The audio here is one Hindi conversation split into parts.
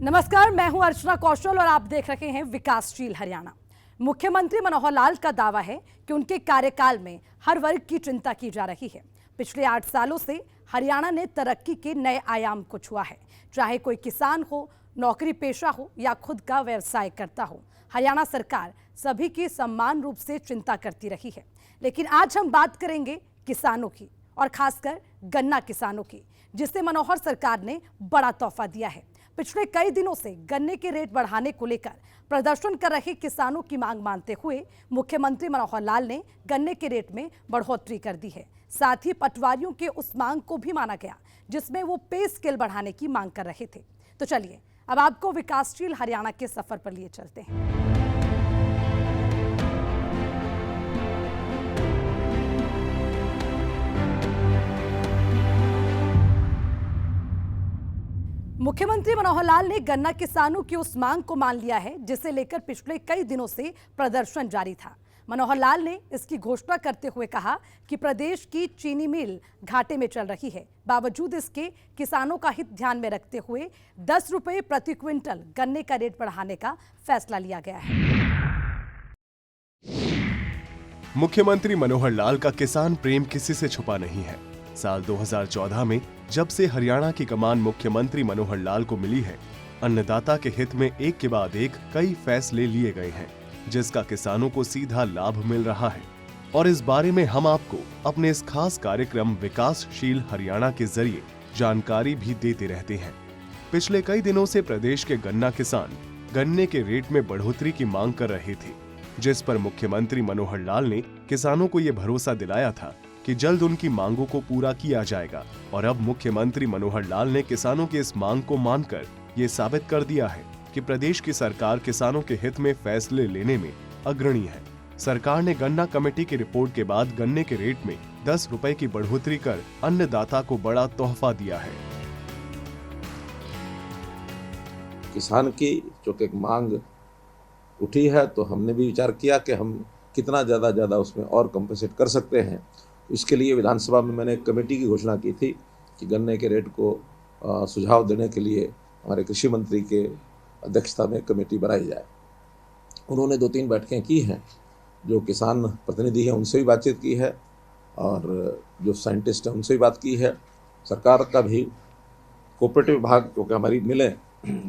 नमस्कार, मैं हूं अर्चना कौशल और आप देख रहे हैं विकासशील हरियाणा। मुख्यमंत्री मनोहर लाल का दावा है कि उनके कार्यकाल में हर वर्ग की चिंता की जा रही है। पिछले 8 सालों से हरियाणा ने तरक्की के नए आयाम को छुआ है। चाहे कोई किसान हो, नौकरी पेशा हो या खुद का व्यवसाय करता हो, हरियाणा सरकार सभी की समान रूप से चिंता करती रही है। लेकिन आज हम बात करेंगे किसानों की और खासकर गन्ना किसानों की, जिसे मनोहर सरकार ने बड़ा तोहफा दिया है। पिछले कई दिनों से गन्ने के रेट बढ़ाने को लेकर प्रदर्शन कर रहे किसानों की मांग मानते हुए मुख्यमंत्री मनोहर लाल ने गन्ने के रेट में बढ़ोतरी कर दी है। साथ ही पटवारियों के उस मांग को भी माना गया जिसमें वो पे स्केल बढ़ाने की मांग कर रहे थे। तो चलिए अब आपको विकासशील हरियाणा के सफर पर लिए चलते हैं। मुख्यमंत्री मनोहर लाल ने गन्ना किसानों की उस मांग को मान लिया है जिसे लेकर पिछले कई दिनों से प्रदर्शन जारी था। मनोहर लाल ने इसकी घोषणा करते हुए कहा कि प्रदेश की चीनी मिल घाटे में चल रही है। बावजूद इसके किसानों का हित ध्यान में रखते हुए 10 रुपए प्रति क्विंटल गन्ने का रेट बढ़ाने का फैसला लिया गया है। मुख्यमंत्री मनोहर लाल का किसान प्रेम किसी से छुपा नहीं है। साल 2014 में जब से हरियाणा की कमान मुख्यमंत्री मनोहर लाल को मिली है, अन्नदाता के हित में एक के बाद एक कई फैसले लिए गए हैं, जिसका किसानों को सीधा लाभ मिल रहा है। और इस बारे में हम आपको अपने इस खास कार्यक्रम विकासशील हरियाणा के जरिए जानकारी भी देते रहते हैं। पिछले कई दिनों से प्रदेश के गन्ना किसान गन्ने के रेट में बढ़ोतरी की मांग कर रहे थे, जिस पर मुख्यमंत्री मनोहर लाल ने किसानों को ये भरोसा दिलाया था कि जल्द उनकी मांगों को पूरा किया जाएगा। और अब मुख्यमंत्री मनोहर लाल ने किसानों की इस मांग को मानकर ये साबित कर दिया है कि प्रदेश की सरकार किसानों के हित में फैसले लेने में अग्रणी है। सरकार ने गन्ना कमेटी की रिपोर्ट के बाद गन्ने के रेट में 10 रुपए की बढ़ोतरी कर अन्नदाता को बड़ा तोहफा दिया है। किसान की जो एक मांग उठी है, तो हमने भी विचार किया कि हम कितना ज्यादा उसमें और कंपनसेट कर सकते हैं। इसके लिए विधानसभा में मैंने एक कमेटी की घोषणा की थी कि गन्ने के रेट को सुझाव देने के लिए हमारे कृषि मंत्री के अध्यक्षता में कमेटी बनाई जाए। उन्होंने 2-3 बैठकें की हैं, जो किसान प्रतिनिधि हैं उनसे भी बातचीत की है और जो साइंटिस्ट हैं उनसे भी बात की है। सरकार का भी कोऑपरेटिव विभाग, क्योंकि हमारी मिलें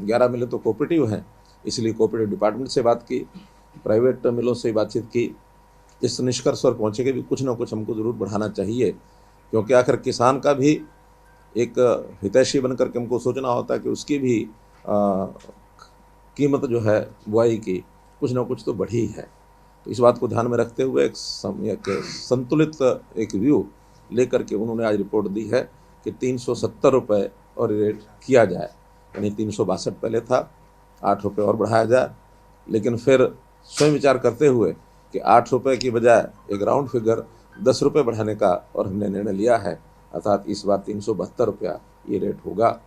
11 मिलें तो कोऑपरेटिव हैं, इसलिए कोऑपरेटिव डिपार्टमेंट से बात की, प्राइवेट मिलों से बातचीत की। इस निष्कर्ष पर पहुँचे कि भी कुछ ना कुछ हमको ज़रूर बढ़ाना चाहिए, क्योंकि आखिर किसान का भी एक हितैषी बन करके हमको सोचना होता है कि उसकी भी कीमत जो है बुआई की कुछ ना कुछ तो बढ़ी है। तो इस बात को ध्यान में रखते हुए एक संतुलित एक व्यू लेकर के उन्होंने आज रिपोर्ट दी है कि 370 रुपये और रेट किया जाए, यानी 362 पहले था, 8 रुपये और बढ़ाया जाए। लेकिन फिर स्वयं विचार करते हुए कि 8 रुपये की बजाय एक राउंड फिगर 10 रुपये बढ़ाने का और हमने निर्णय लिया है, अर्थात इस बार 372 रुपया ये रेट होगा,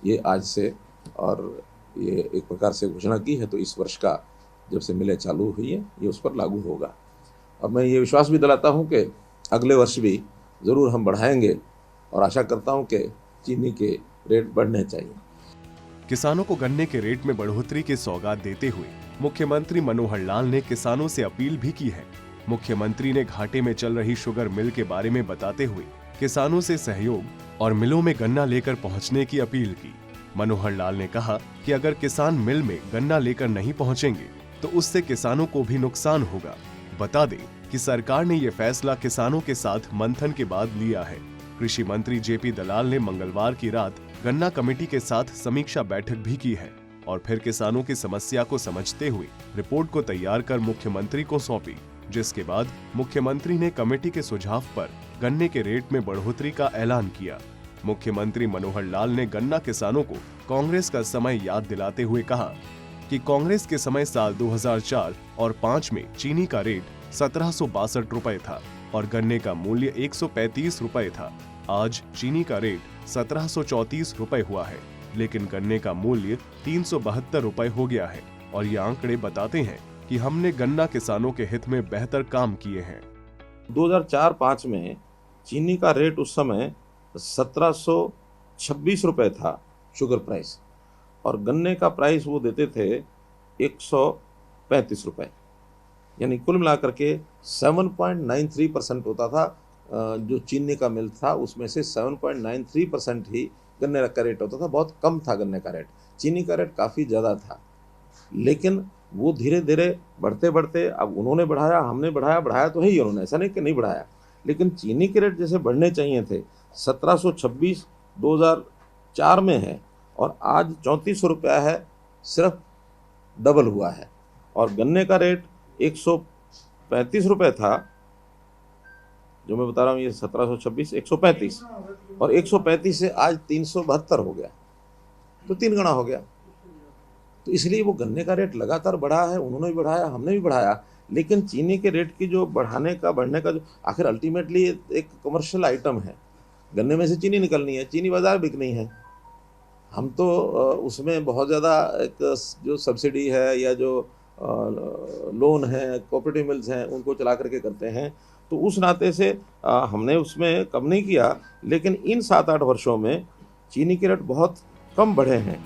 ये आज से। और ये एक प्रकार से घोषणा की है, तो इस वर्ष का जब से मिलें चालू हुई है ये उस पर लागू होगा। अब मैं ये विश्वास भी दिलाता हूँ कि अगले वर्ष भी ज़रूर हम बढ़ाएंगे और आशा करता हूँ कि चीनी के रेट बढ़ने चाहिए। किसानों को गन्ने के रेट में बढ़ोतरी की सौगात देते हुए मुख्यमंत्री मनोहर लाल ने किसानों से अपील भी की है। मुख्यमंत्री ने घाटे में चल रही शुगर मिल के बारे में बताते हुए किसानों से सहयोग और मिलों में गन्ना लेकर पहुंचने की अपील की। मनोहर लाल ने कहा कि अगर किसान मिल में गन्ना लेकर नहीं पहुंचेंगे तो उससे किसानों को भी नुकसान होगा। बता दें कि सरकार ने ये फैसला किसानों के साथ मंथन के बाद लिया है। कृषि मंत्री जेपी दलाल ने मंगलवार की रात गन्ना कमेटी के साथ समीक्षा बैठक भी की है और फिर किसानों की समस्या को समझते हुए रिपोर्ट को तैयार कर मुख्यमंत्री को सौंपी, जिसके बाद मुख्यमंत्री ने कमेटी के सुझाव पर गन्ने के रेट में बढ़ोतरी का ऐलान किया। मुख्यमंत्री मनोहर लाल ने गन्ना किसानों को कांग्रेस का समय याद दिलाते हुए कहा कि कांग्रेस के समय साल 2004 और 5 में चीनी का रेट 1762 रुपए था और गन्ने का मूल्य 135 रुपए था। आज चीनी का रेट 1734 रुपए हुआ है, लेकिन गन्ने का मूल्य 372 रुपए हो गया है। और ये आंकड़े बताते हैं कि हमने गन्ना किसानों के हित में बेहतर काम किए हैं। 2004-5 में चीनी का रेट उस समय 1726 रुपए था शुगर प्राइस, और गन्ने का प्राइस वो देते थे 135 रुपये, यानी कुल मिलाकर के 7.93% होता था। जो चीनी का मिल था उसमें से 7.93% ही गन्ने का रेट होता था, बहुत कम था गन्ने का रेट। चीनी का रेट काफ़ी ज़्यादा था, लेकिन वो धीरे धीरे बढ़ते बढ़ते अब उन्होंने बढ़ाया, हमने बढ़ाया, बढ़ाया तो है ही उन्होंने, ऐसा नहीं कि नहीं बढ़ाया, लेकिन चीनी के रेट जैसे बढ़ने चाहिए थे 1726 2004 में है और आज 3400 रुपया है, सिर्फ डबल हुआ है। और गन्ने का रेट 135 रुपये था, जो मैं बता रहा हूँ, ये 1726 135 और 135 से आज 372 हो गया, तो 3 गुना हो गया। तो इसलिए वो गन्ने का रेट लगातार बढ़ा है, उन्होंने भी बढ़ाया, हमने भी बढ़ाया, लेकिन चीनी के रेट की जो बढ़ने का जो आखिर अल्टीमेटली एक कमर्शियल आइटम है, गन्ने में से चीनी निकलनी है, चीनी बाजार बिकनी है। हम तो उसमें बहुत ज़्यादा एक जो सब्सिडी है या जो लोन है, कोऑपरेटिव मिल्स हैं, उनको चला करके करते हैं, तो उस नाते से हमने उसमें कम नहीं किया, लेकिन इन 7-8 वर्षों में चीनी के रेट बहुत कम बढ़े हैं।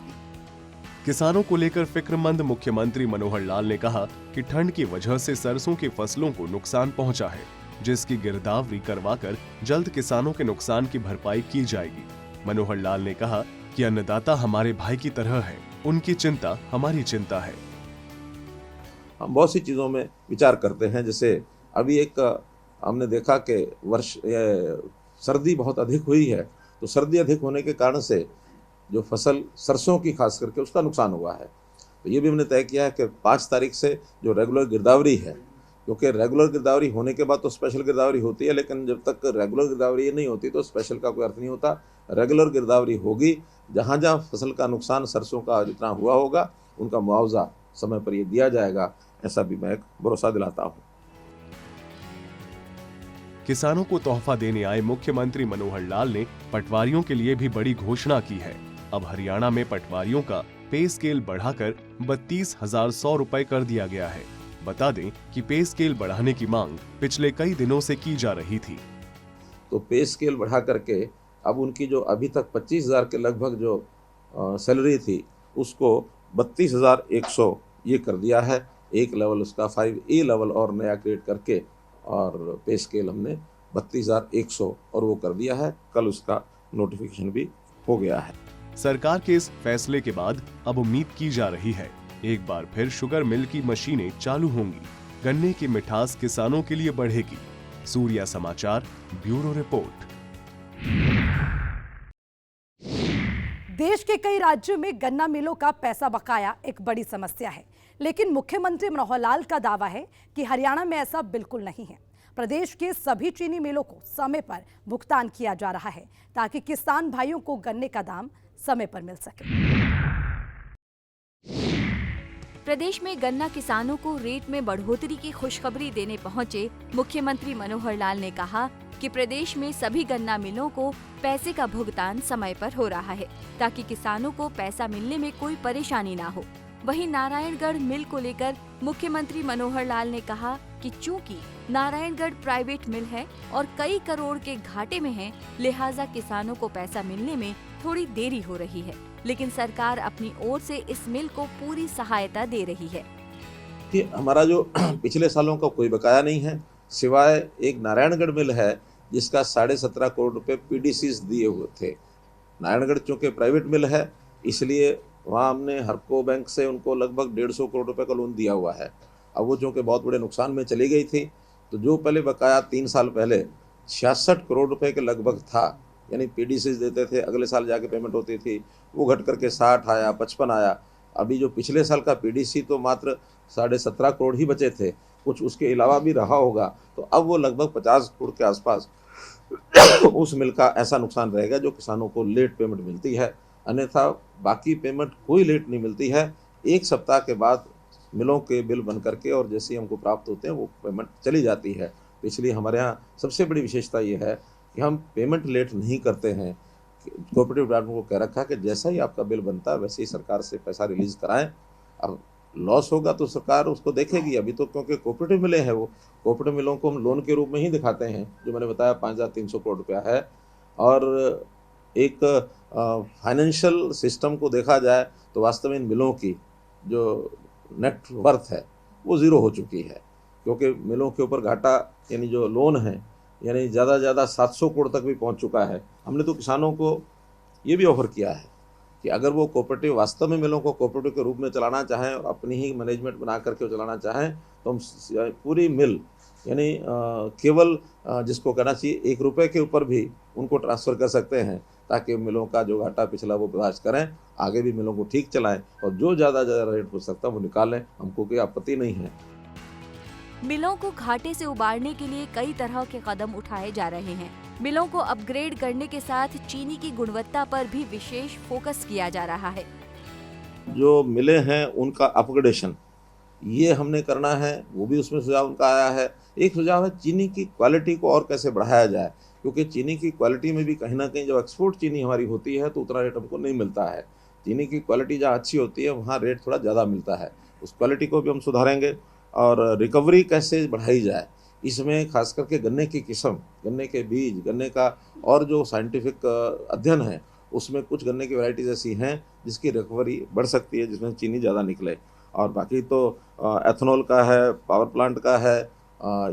किसानों को लेकर फिक्रमंद मुख्यमंत्री मनोहर लाल ने कहा कि ठंड की वजह से सरसों की फसलों को नुकसान पहुंचा है, जिसकी गिरदावरी करवाकर जल्द किसानों के नुकसान की भरपाई की जाएगी। मनोहर लाल ने कहा कि अन्नदाता हमारे भाई की तरह है, उनकी चिंता हमारी चिंता है। हम बहुत सी चीज़ों में विचार करते हैं, जैसे अभी एक हमने देखा कि सर्दी बहुत अधिक हुई है, तो सर्दी अधिक होने के कारण से जो फसल सरसों की खास करके उसका नुकसान हुआ है। तो ये भी हमने तय किया है कि 5 तारीख से जो रेगुलर गिरदावरी है, क्योंकि रेगुलर गिरदावरी होने के बाद तो स्पेशल गिरदावरी होती है, लेकिन जब तक रेगुलर गिरदावरी नहीं होती तो स्पेशल का कोई अर्थ नहीं होता। रेगुलर गिरदावरी होगी, जहाँ जहाँ फसल का नुकसान सरसों का जितना हुआ होगा उनका मुआवजा समय पर ये दिया जाएगा, ऐसा भी मैं एक भरोसा दिलाता हूँ। किसानों को तोहफा देने आए मुख्यमंत्री मनोहर लाल ने पटवारियों के लिए भी बड़ी घोषणा की है। अब हरियाणा में पटवारियों का पे स्केल बढ़ाकर 32,100 रुपए कर दिया गया है। बता दें कि पे स्केल बढ़ाने की मांग पिछले कई दिनों से की जा रही थी। तो पे स्केल बढ़ा करके अब उनकी जो अभी तक 25,000 के लगभग जो सैलरी थी उसको 32,100 ये कर दिया है। एक लेवल उसका 5A लेवल और नया क्रिएट करके और पे स्केल हमने 32,100 और वो कर दिया है। कल उसका नोटिफिकेशन भी हो गया है। सरकार के इस फैसले के बाद अब उम्मीद की जा रही है एक बार फिर शुगर मिल की मशीनें चालू होंगी, गन्ने की मिठास किसानों के लिए बढ़ेगी। सूर्या समाचार ब्यूरो रिपोर्ट। देश के कई राज्यों में गन्ना मिलों का पैसा बकाया एक बड़ी समस्या है, लेकिन मुख्यमंत्री मनोहर लाल का दावा है कि हरियाणा में ऐसा बिल्कुल नहीं है। प्रदेश के सभी चीनी मिलों को समय पर भुगतान किया जा रहा है ताकि किसान भाइयों को गन्ने का दाम समय पर मिल सके। प्रदेश में गन्ना किसानों को रेट में बढ़ोतरी की खुशखबरी देने पहुंचे मुख्यमंत्री मनोहर लाल ने कहा कि प्रदेश में सभी गन्ना मिलों को पैसे का भुगतान समय पर हो रहा है ताकि किसानों को पैसा मिलने में कोई परेशानी ना हो। वहीं नारायणगढ़ मिल को लेकर मुख्यमंत्री मनोहर लाल ने कहा कि चूंकि नारायणगढ़ प्राइवेट मिल है और कई करोड़ के घाटे में है, लिहाजा किसानों को पैसा मिलने में थोड़ी देरी हो रही है, लेकिन सरकार अपनी ओर से इस मिल को पूरी सहायता दे रही है। कि हमारा जो पिछले सालों का कोई बकाया नहीं है, सिवाय एक नारायणगढ़ मिल है जिसका 17.5 करोड़ रुपए पीडीसीज दिए हुए थे। नारायणगढ़ चूँकि प्राइवेट मिल है इसलिए वहाँ हमने हरको बैंक से उनको लगभग 150 करोड़ रुपए का लोन दिया हुआ है। अब वो चूँकि बहुत बड़े नुकसान में चली गई थी, तो जो पहले बकाया 3 साल पहले 66 करोड़ रुपए के लगभग था, यानी पीडीसीज देते थे, अगले साल जाके पेमेंट होती थी, वो घट करके 60 आया, 55 आया। अभी जो पिछले साल का पीडीसी तो मात्र 17.5 करोड़ ही बचे थे, कुछ उसके अलावा भी रहा होगा, तो अब वो लगभग 50 करोड़ के आसपास उस मिल का ऐसा नुकसान रहेगा जो किसानों को लेट पेमेंट मिलती है। अन्यथा बाकी पेमेंट कोई लेट नहीं मिलती है। 1 सप्ताह के बाद मिलों के बिल बन करके और जैसे ही हमको प्राप्त होते हैं वो पेमेंट चली जाती है। तो इसलिए हमारे यहाँ सबसे बड़ी विशेषता ये है कि हम पेमेंट लेट नहीं करते हैं। कोऑपरेटिव डिपार्टमेंट को कह रखा है कि जैसा ही आपका बिल बनता है वैसे ही सरकार से पैसा रिलीज कराएं। अब लॉस होगा तो सरकार उसको देखेगी। अभी तो क्योंकि कोऑपरेटिव मिलें हैं, वो कोऑपरेटिव मिलों को हम लोन के रूप में ही दिखाते हैं, जो मैंने बताया 5,300 करोड़ रुपया है। और एक फाइनेंशियल सिस्टम को देखा जाए तो वास्तव में इन मिलों की जो नेट वर्थ है वो ज़ीरो हो चुकी है, क्योंकि मिलों के ऊपर घाटा यानी जो लोन है यानी ज़्यादा से ज़्यादा 700 करोड़ तक भी पहुंच चुका है। हमने तो किसानों को ये भी ऑफर किया है कि अगर वो कोऑपरेटिव वास्तव में मिलों को कोऑपरेटिव के रूप में चलाना चाहें और अपनी ही मैनेजमेंट बना करके चलाना चाहें तो हम पूरी मिल यानी केवल जिसको कहना चाहिए 1 रुपये के ऊपर भी उनको ट्रांसफ़र कर सकते हैं, ताकि मिलों का जो घाटा पिछला वो बर्दाश्त करें, आगे भी मिलों को ठीक चलाएं और जो ज़्यादा रेट हो सकता है वो निकालें, हमको कोई आपत्ति नहीं है। मिलों को घाटे से उबारने के लिए कई तरह के कदम उठाए जा रहे हैं। मिलों को अपग्रेड करने के साथ चीनी की गुणवत्ता पर भी विशेष फोकस किया जा रहा है। जो मिले हैं उनका अपग्रेडेशन ये हमने करना है, वो भी उसमें सुझाव उनका आया है। एक सुझाव है चीनी की क्वालिटी को और कैसे बढ़ाया जाए, क्योंकि चीनी की क्वालिटी में भी कहीं ना कहीं जब एक्सपोर्ट चीनी हमारी होती है तो उतना रेट हमको नहीं मिलता है। चीनी की क्वालिटी जहाँ अच्छी होती है वहाँ रेट थोड़ा ज़्यादा मिलता है, उस क्वालिटी को भी हम सुधारेंगे। और रिकवरी कैसे बढ़ाई जाए, इसमें खास करके गन्ने की किस्म, गन्ने के बीज, गन्ने का और जो साइंटिफिक अध्ययन है उसमें कुछ गन्ने की वैरायटीज ऐसी हैं जिसकी रिकवरी बढ़ सकती है, जिसमें चीनी ज़्यादा निकले। और बाकी तो एथेनॉल का है, पावर प्लांट का है,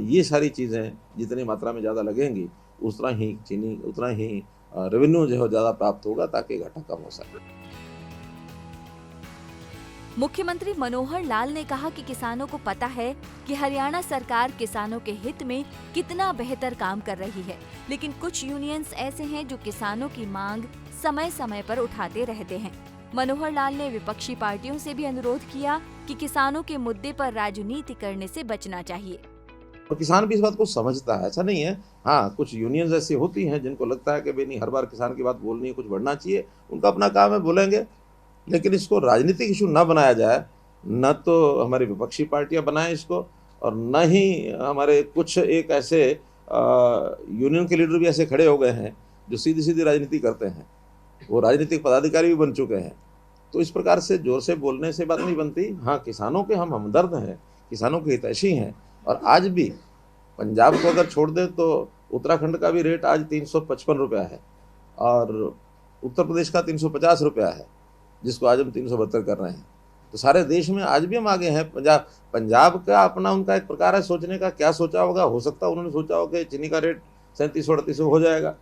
ये सारी चीज़ें जितनी मात्रा में ज़्यादा लगेंगी उतना ही चीनी उतना ही रेवेन्यू जो है ज़्यादा प्राप्त होगा, ताकि घाटा कम हो सके। मुख्यमंत्री मनोहर लाल ने कहा कि किसानों को पता है कि हरियाणा सरकार किसानों के हित में कितना बेहतर काम कर रही है, लेकिन कुछ यूनियंस ऐसे हैं जो किसानों की मांग समय समय पर उठाते रहते हैं। मनोहर लाल ने विपक्षी पार्टियों से भी अनुरोध किया कि किसानों के मुद्दे पर राजनीति करने से बचना चाहिए। और किसान भी इस बात को समझता है, ऐसा नहीं है। हाँ, कुछ यूनियंस ऐसी होती हैं जिनको लगता है कि भाई नहीं, हर बार किसान की बात बोलनी है, कुछ बढ़ना चाहिए, उनका अपना काम है, बोलेंगे, लेकिन इसको राजनीतिक इशू ना बनाया जाए। न तो हमारी विपक्षी पार्टियां बनाएं इसको, और न ही हमारे कुछ एक ऐसे यूनियन के लीडर भी ऐसे खड़े हो गए हैं जो सीधी सीधी राजनीति करते हैं, वो राजनीतिक पदाधिकारी भी बन चुके हैं। तो इस प्रकार से जोर से बोलने से बात नहीं बनती। हाँ, किसानों के हम हमदर्द हैं, किसानों के हितैषी हैं, और आज भी पंजाब को अगर छोड़ दे तो उत्तराखंड का भी रेट आज 355 रुपया है और उत्तर प्रदेश का 350 रुपया है, जिसको आज हम 372 कर रहे हैं। तो सारे देश में आज भी हम आगे हैं। पंजाब का अपना उनका एक प्रकार है सोचने का, क्या सोचा होगा, हो सकता है उन्होंने सोचा होगा कि चीनी का रेट 3700-3800 हो जाएगा,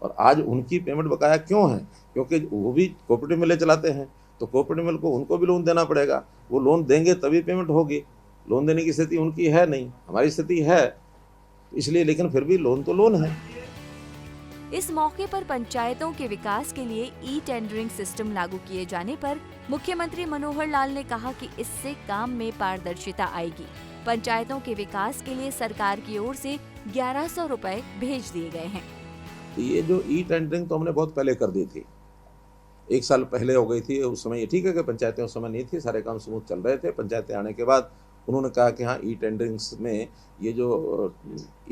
और आज उनकी पेमेंट बकाया क्यों है? क्योंकि वो भी कोऑपरेटिव मिलें चलाते हैं, तो कोऑपरेटिव मिल को उनको भी लोन देना पड़ेगा, वो लोन देंगे तभी पेमेंट होगी। लोन देने की स्थिति उनकी है नहीं, हमारी स्थिति है, इसलिए, लेकिन फिर भी लोन तो लोन है। इस मौके पर पंचायतों के विकास के लिए ई टेंडरिंग सिस्टम लागू किए जाने पर मुख्यमंत्री मनोहर लाल ने कहा कि इससे काम में पारदर्शिता आएगी। पंचायतों के विकास के लिए सरकार की ओर से 1100 रुपए भेज दिए गए हैं। ये जो ई टेंडरिंग तो हमने बहुत पहले कर दी थी, 1 साल पहले हो गई थी। उस समय ये ठीक है कि पंचायतें उस समय नहीं थी, सारे काम स्मूथ चल रहे थे। पंचायतें आने के बाद उन्होंने कहा कि हाँ, ई टेंडरिंग्स में ये जो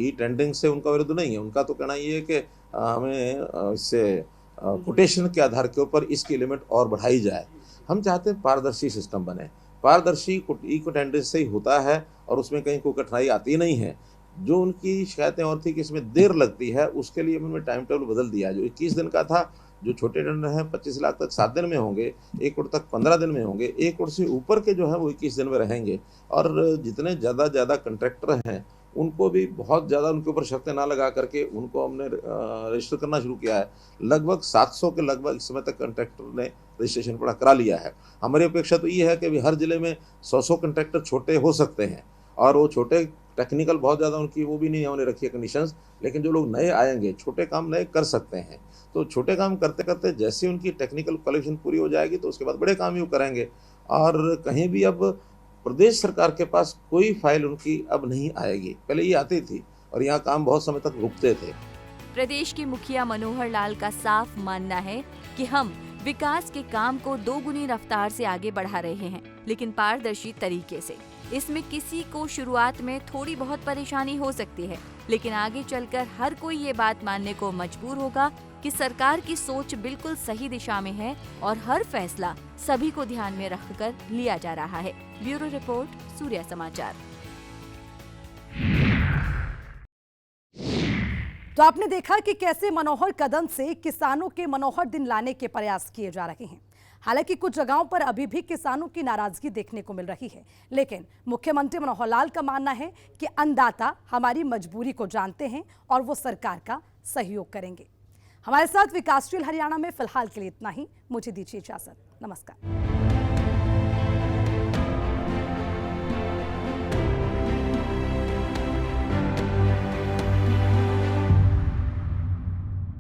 ई टेंडरिंग से उनका विरोध नहीं है, उनका तो कहना ये है कि हमें इससे कोटेशन के आधार के ऊपर इसकी लिमिट और बढ़ाई जाए। हम चाहते हैं पारदर्शी सिस्टम बने, पारदर्शी ई टेंडरिंग से ही होता है और उसमें कहीं कोई कठिनाई आती नहीं है। जो उनकी शिकायतें और थी कि इसमें देर लगती है, उसके लिए उन्होंने टाइम टेबल बदल दिया। जो 21 दिन का था, जो छोटे टेंडर हैं 25 लाख तक 7 दिन में होंगे, 1 करोड़ तक 15 दिन में होंगे, 1 करोड़ से ऊपर के जो है वो 21 दिन में रहेंगे। और जितने ज़्यादा कंट्रैक्टर हैं उनको भी बहुत ज़्यादा उनके ऊपर शर्तें ना लगा करके उनको हमने रजिस्टर करना शुरू किया है। लगभग 700 के लगभग इस समय तक कंट्रैक्टर ने रजिस्ट्रेशन पूरा करा लिया है। हमारी अपेक्षा तो ये है कि हर जिले में 100 कंट्रैक्टर छोटे हो सकते हैं, और वो छोटे टेक्निकल बहुत ज़्यादा उनकी वो भी नहीं हमने रखी है कंडीशंस, लेकिन जो लोग नए आएंगे छोटे काम नए कर सकते हैं। तो छोटे काम करते करते जैसे उनकी टेक्निकल क्वालिफिकेशन पूरी हो जाएगी तो उसके बाद बड़े काम ही वो करेंगे। और कहीं भी अब प्रदेश सरकार के पास कोई फाइल उनकी अब नहीं आएगी, पहले ये आती थी और यहाँ काम बहुत समय तक रुकते थे। प्रदेश के मुखिया मनोहर लाल का साफ मानना है कि हम विकास के काम को 2 गुनी रफ्तार से आगे बढ़ा रहे हैं, लेकिन पारदर्शी तरीके से। इसमें किसी को शुरुआत में थोड़ी बहुत परेशानी हो सकती है, लेकिन आगे चलकर हर कोई ये बात मानने को मजबूर होगा कि सरकार की सोच बिल्कुल सही दिशा में है और हर फैसला सभी को ध्यान में रखकर लिया जा रहा है। ब्यूरो रिपोर्ट, सूर्य समाचार। तो आपने देखा कि कैसे मनोहर कदम से किसानों के मनोहर दिन लाने के प्रयास किए जा रहे हैं। हालांकि कुछ जगहों पर अभी भी किसानों की नाराजगी देखने को मिल रही है, लेकिन मुख्यमंत्री मनोहर लाल का मानना है कि अन्नदाता हमारी मजबूरी को जानते हैं और वो सरकार का सहयोग करेंगे। हमारे साथ विकासशील हरियाणा में फिलहाल के लिए इतना ही। मुझे दीजिए इजाजत। नमस्कार।